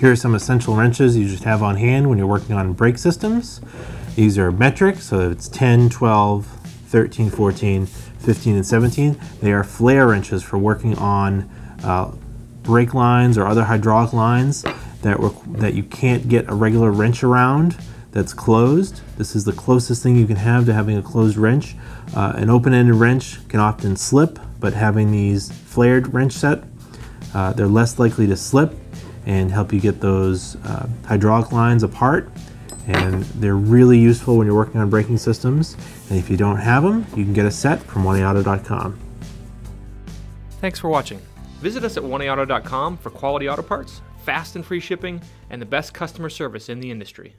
Here are some essential wrenches you should have on hand when you're working on brake systems. These are metric, so it's 10, 12, 13, 14, 15, and 17. They are flare wrenches for working on brake lines or other hydraulic lines that you can't get a regular wrench around that's closed. This is the closest thing you can have to having a closed wrench. An open-ended wrench can often slip, but having these flared wrench set, they're less likely to slip and help you get those hydraulic lines apart. And they're really useful when you're working on braking systems. And if you don't have them, you can get a set from oneauto.com. Thanks for watching. Visit us at oneauto.com for quality auto parts, fast and free shipping, and the best customer service in the industry.